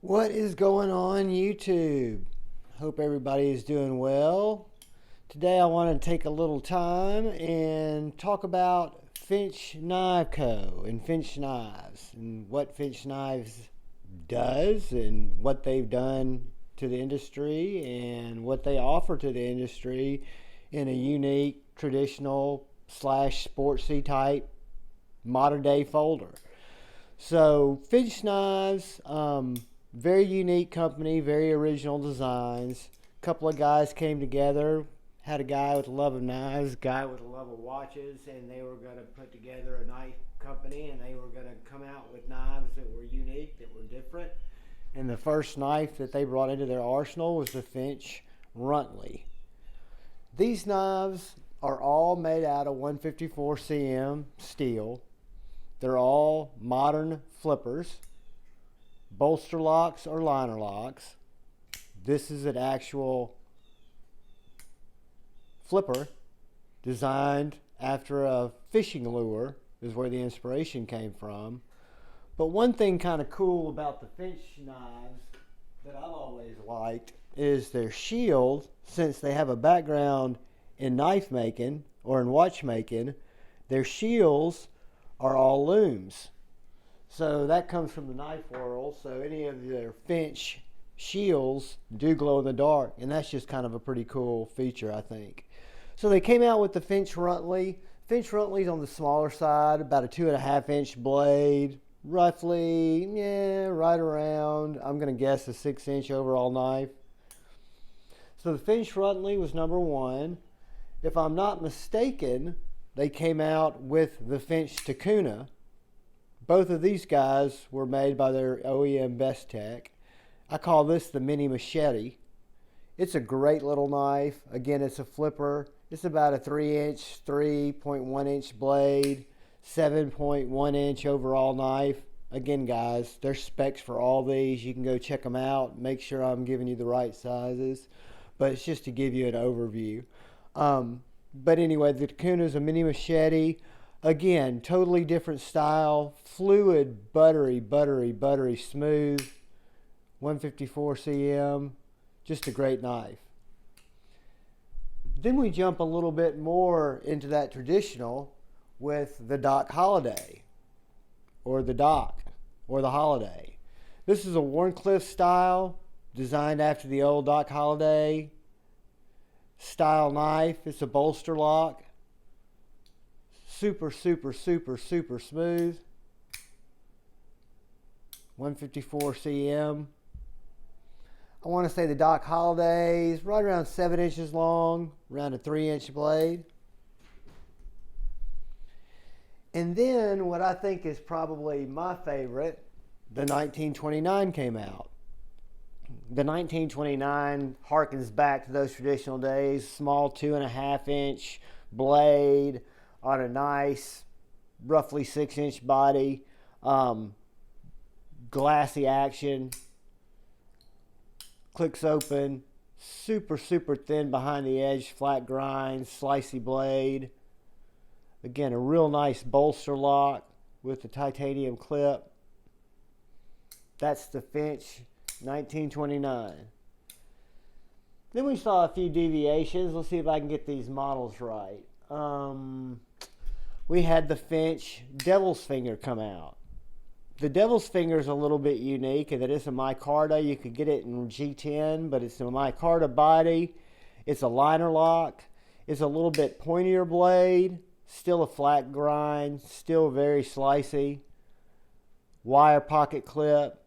What is going on YouTube? Hope everybody is doing well. Today I want to take a little time and talk about Finch Knife Co. and Finch Knives and what Finch Knives does and what they've done to the industry and what they offer to the industry in a unique traditional slash sportsy type modern day folder. So Finch Knives, very unique company, very original designs. A couple of guys came together, had a guy with a love of knives, a guy with a love of watches, and they were going to put together a knife company, and they were going to come out with knives that were unique, that were different. And the first knife that they brought into their arsenal was the Finch Runtley. These knives are all made out of 154 cm steel. They're all modern flippers, bolster locks or liner locks. This is an actual flipper designed after a fishing lure, is where the inspiration came from. But one thing kind of cool about the Finch knives that I've always liked is their shield. Since they have a background in knife making or in watchmaking, their shields are all looms. So that comes from the knife world. So any of their Finch shields do glow in the dark, and that's just kind of a pretty cool feature, I think. So they came out with the Finch Runtley. Finch Runtley's on the smaller side, about a 2.5-inch blade, roughly, right around, I'm going to guess, a 6-inch overall knife. So the Finch Runtley was number one. If I'm not mistaken, they came out with the Finch Tacuna. Both of these guys were made by their OEM Best Tech. I call this the mini machete. It's a great little knife. Again, it's a flipper. It's about a 3-inch, 3.1-inch blade, 7.1-inch overall knife. Again, guys, there's specs for all these. You can go check them out. Make sure I'm giving you the right sizes. But it's just to give you an overview. But anyway, the Tacuna is a mini machete. Again, totally different style. Fluid, buttery smooth. 154 cm. Just a great knife. Then we jump a little bit more into that traditional with the Doc Holiday, or the Doc, or the Holiday. This is a Warncliffe style, designed after the old Doc Holiday style knife. It's a bolster lock. Super smooth. 154 cm. I want to say the Doc Holiday is right around 7 inches long, around a 3-inch blade. And then what I think is probably my favorite, the 1929 came out. The 1929 harkens back to those traditional days. Small 2.5-inch blade on a nice, roughly 6-inch body. Glassy action. Clicks open. Super thin behind the edge. Flat grind. Slicey blade. Again, a real nice bolster lock with the titanium clip. That's the Finch 1929. Then we saw a few deviations. Let's see if I can get these models right. We had the Finch Devil's Finger come out. The Devil's Finger is a little bit unique in that it's a micarta. You could get it in G10, but it's a micarta body. It's a liner lock. It's a little bit pointier blade. Still a flat grind. Still very slicey. Wire pocket clip.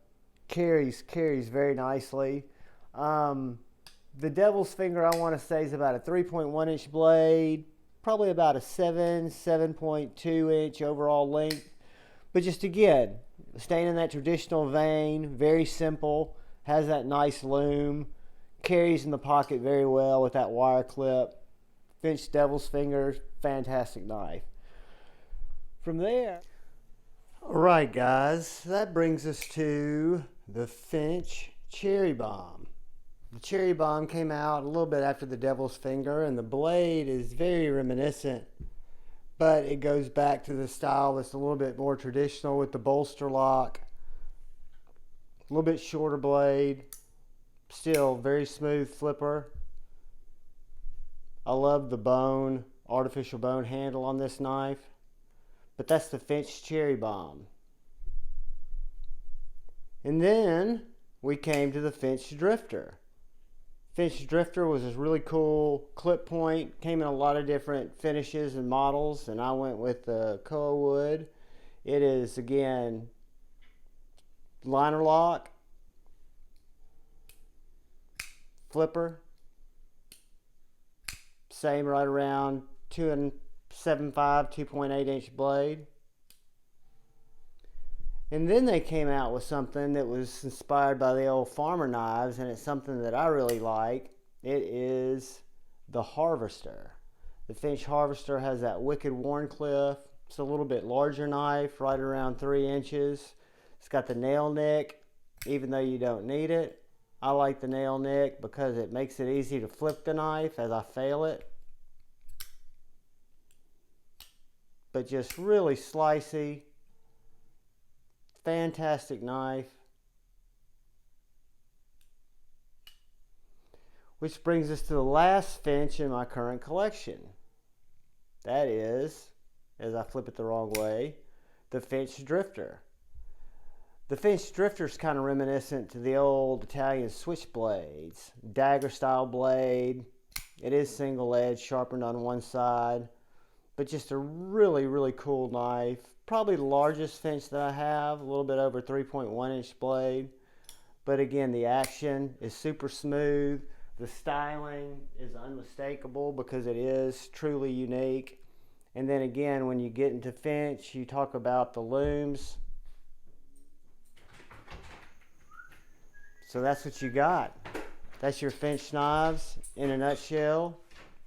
Carries very nicely. The Devil's Finger, I want to say, is about a 3.1-inch blade. Probably about a 7.2-inch overall length. But just again, staying in that traditional vein, very simple, has that nice loom, carries in the pocket very well with that wire clip. Finch Devil's Finger, fantastic knife. From there, all right, guys, that brings us to the Finch Cherry Bomb. The Cherry Bomb came out a little bit after the Devil's Finger, and the blade is very reminiscent, but it goes back to the style that's a little bit more traditional with the bolster lock. A little bit shorter blade, still very smooth flipper. I love the bone, artificial bone handle on this knife, but that's the Finch Cherry Bomb. And then we came to the Finch Drifter. Finch Drifter was this really cool clip point, came in a lot of different finishes and models, and I went with the koa wood. It is, again, liner lock, flipper, same right around 2.75, 2.8 inch blade. And then they came out with something that was inspired by the old farmer knives, and it's something that I really like. It is the Harvester. The Finch Harvester has that wicked Warncliffe. It's a little bit larger knife, right around 3 inches. It's got the nail nick, even though you don't need it. I like the nail nick because it makes it easy to flip the knife as I fail it. But just really slicey. Fantastic knife. Which brings us to the last Finch in my current collection. That is, as I flip it the wrong way, the Finch Drifter. The Finch Drifter is kind of reminiscent to the old Italian switchblades. Dagger style blade. It is single edge, sharpened on one side. But just a really, really cool knife. Probably the largest Finch that I have, a little bit over 3.1 inch blade. But again, the action is super smooth. The styling is unmistakable because it is truly unique. And then again, when you get into Finch, you talk about the looms. So that's what you got. That's your Finch knives in a nutshell.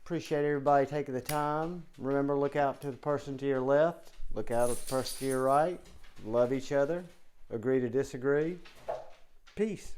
Appreciate everybody taking the time. Remember, look out to the person to your left. Look out at the person to your right. Love each other. Agree to disagree. Peace.